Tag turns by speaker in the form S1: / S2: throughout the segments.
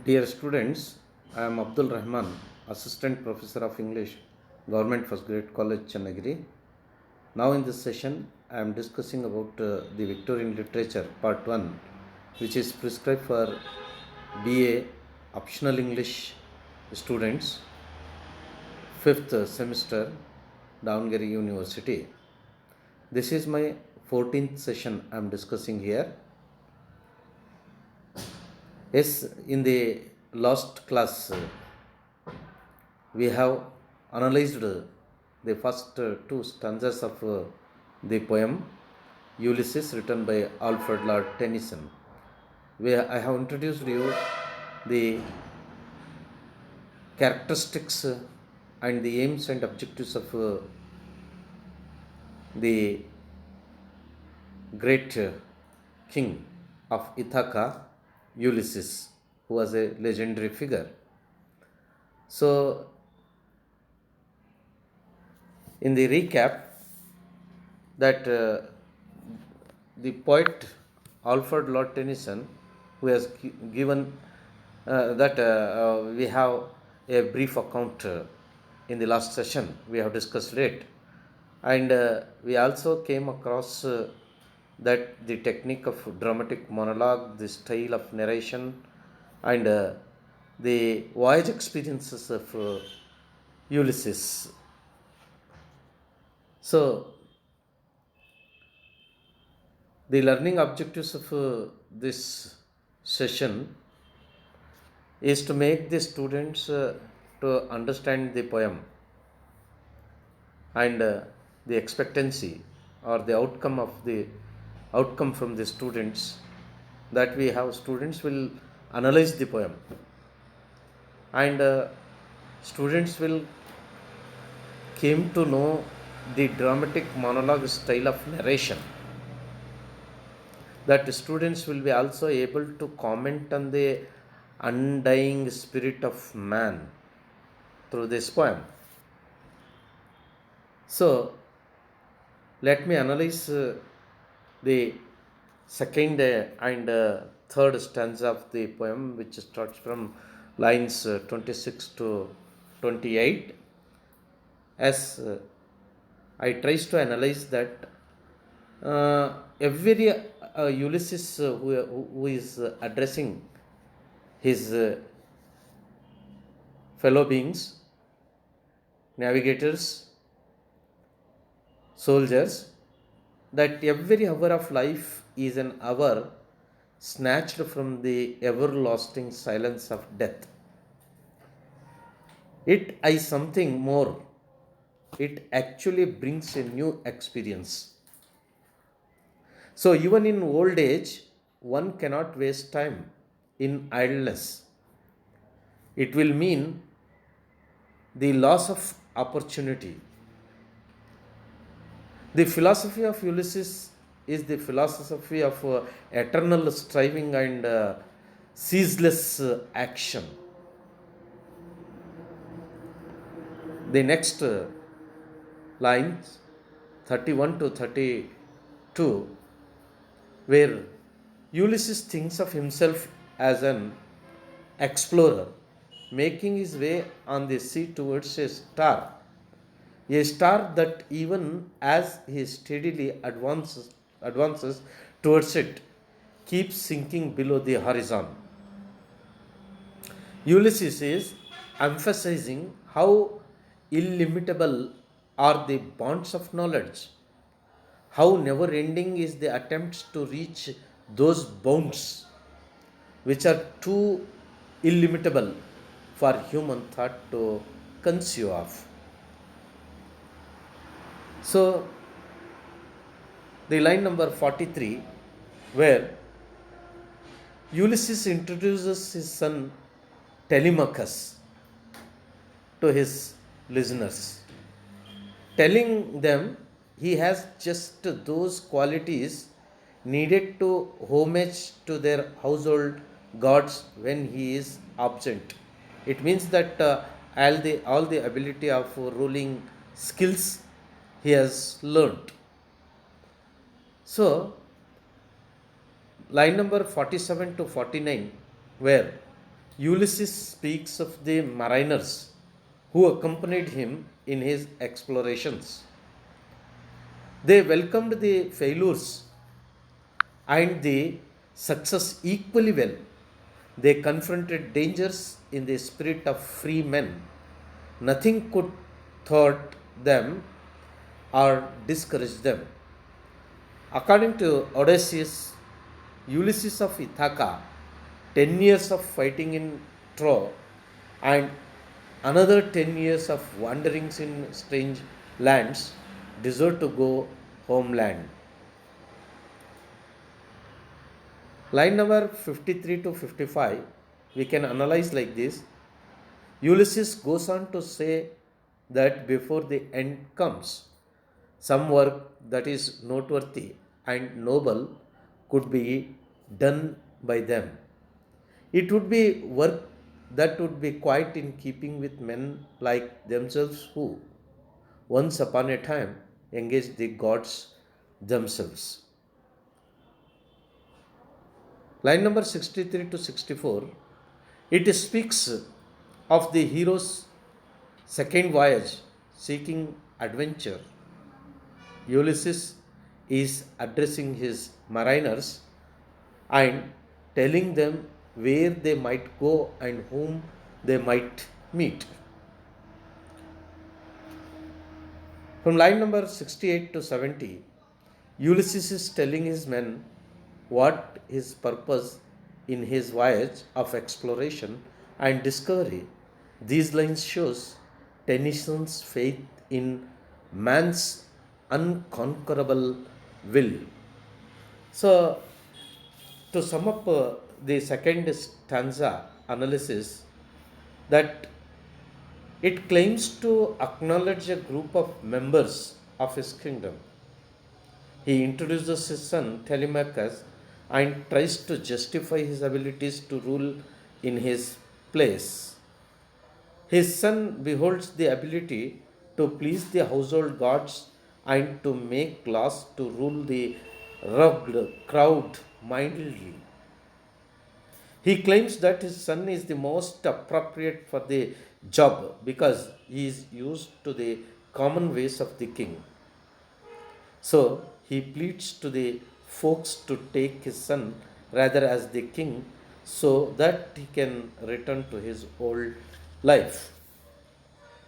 S1: Dear students, I am Abdul Rahman, Assistant Professor of English, Government First Grade College, Chennagiri. Now, in this session, I am discussing about the Victorian Literature, Part 1, which is prescribed for BA Optional English students, 5th semester, Davangere University. This is my 14th session I am discussing here. Yes, in the last class, we have analyzed the first two stanzas of the poem Ulysses, written by Alfred Lord Tennyson. I have introduced you the characteristics and the aims and objectives of the great king of Ithaca, Ulysses, who was a legendary figure. So, in the recap, that the poet Alfred Lord Tennyson, who has given that we have a brief account in the last session, we have discussed it, and we also came across that the technique of dramatic monologue, the style of narration, and the voyage experiences of Ulysses. So, the learning objectives of this session is to make the students to understand the poem and the expectancy or the outcome from the students, that we have students will analyze the poem, and students will came to know the dramatic monologue style of narration, that students will be also able to comment on the undying spirit of man through this poem. So, let me analyze the second and third stanza of the poem, which starts from lines 26 to 28. As I tries to analyze that every Ulysses who is addressing his fellow beings, navigators, soldiers, that every hour of life is an hour snatched from the everlasting silence of death. It is something more. It actually brings a new experience. So, even in old age, one cannot waste time in idleness. It will mean the loss of opportunity. The philosophy of Ulysses is the philosophy of eternal striving and ceaseless action. The next lines 31 to 32, where Ulysses thinks of himself as an explorer making his way on the sea towards a star that even as he steadily advances towards it, keeps sinking below the horizon. Ulysses is emphasizing how illimitable are the bonds of knowledge, how never ending is the attempts to reach those bounds which are too illimitable for human thought to conceive of. So, the line number 43, where Ulysses introduces his son Telemachus to his listeners, telling them he has just those qualities needed to homage to their household gods when he is absent. It means that all the ability of ruling skills he has learnt. So, line number 47 to 49, where Ulysses speaks of the mariners who accompanied him in his explorations. They welcomed the failures and the success equally well. They confronted dangers in the spirit of free men. Nothing could thwart them or discourage them. According to Odysseus, Ulysses of Ithaca, 10 years of fighting in Troy and another 10 years of wanderings in strange lands deserve to go homeland. Line number 53 to 55, we can analyze like this. Ulysses goes on to say that before the end comes, some work that is noteworthy and noble could be done by them. It would be work that would be quite in keeping with men like themselves who, once upon a time, engaged the gods themselves. Line number 63 to 64, it speaks of the hero's second voyage seeking adventure. Ulysses is addressing his mariners and telling them where they might go and whom they might meet. From line number 68 to 70, Ulysses is telling his men what his purpose in his voyage of exploration and discovery. These lines shows Tennyson's faith in man's unconquerable will. So, to sum up the second stanza analysis, that it claims to acknowledge a group of members of his kingdom. He introduces his son Telemachus and tries to justify his abilities to rule in his place. His son beholds the ability to please the household gods and to make laws to rule the rugged crowd mildly. He claims that his son is the most appropriate for the job because he is used to the common ways of the king. So he pleads to the folks to take his son rather as the king so that he can return to his old life.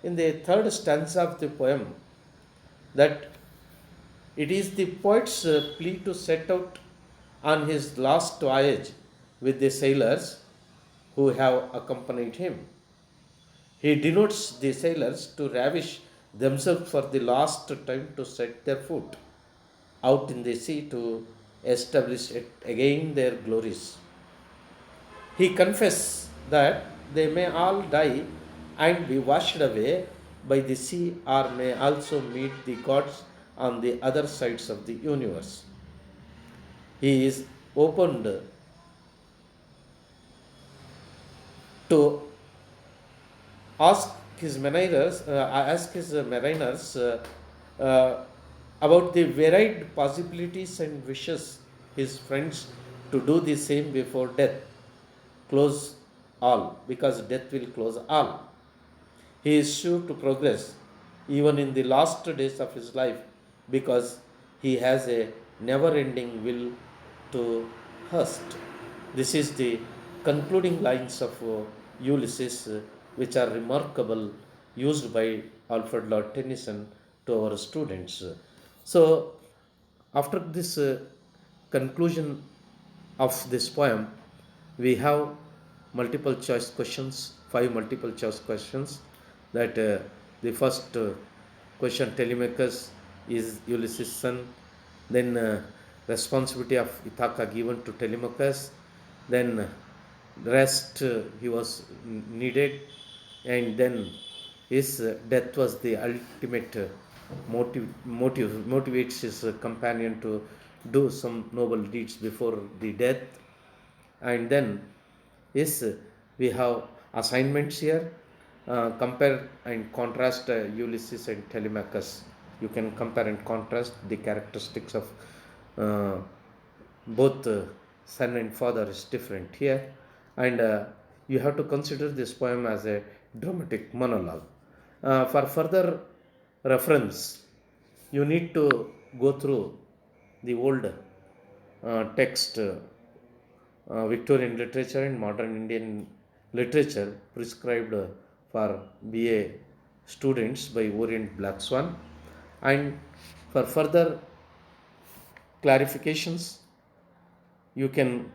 S1: In the third stanza of the poem, that it is the poet's plea to set out on his last voyage with the sailors who have accompanied him. He denotes the sailors to ravish themselves for the last time to set their foot out in the sea to establish it again their glories. He confesses that they may all die and be washed away by the sea or may also meet the gods on the other sides of the universe. He is opened to ask his mariners uh, about the varied possibilities and wishes his friends to do the same before death close all, because death will close all. He is sure to progress even in the last days of his life because he has a never ending will to hurst. This is the concluding lines of Ulysses, which are remarkable, used by Alfred Lord Tennyson to our students. So, after this conclusion of this poem, we have multiple choice questions, five multiple choice questions. That the first question, Telemachus is Ulysses' son. Then responsibility of Ithaca given to Telemachus. Then the rest he was needed, and then his death was the ultimate motivates his companion to do some noble deeds before the death. And then yes, we have assignments here. Compare and contrast Ulysses and Telemachus. You can compare and contrast the characteristics of both son and father is different here. And you have to consider this poem as a dramatic monologue. For further reference, you need to go through the old text, Victorian literature and modern Indian literature prescribed for BA students by Orient Black Swan. And for further clarifications, you can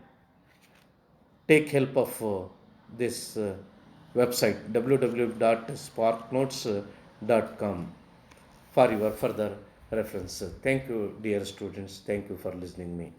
S1: take help of this website www.sparknotes.com for your further reference. Thank you, dear students. Thank you for listening me.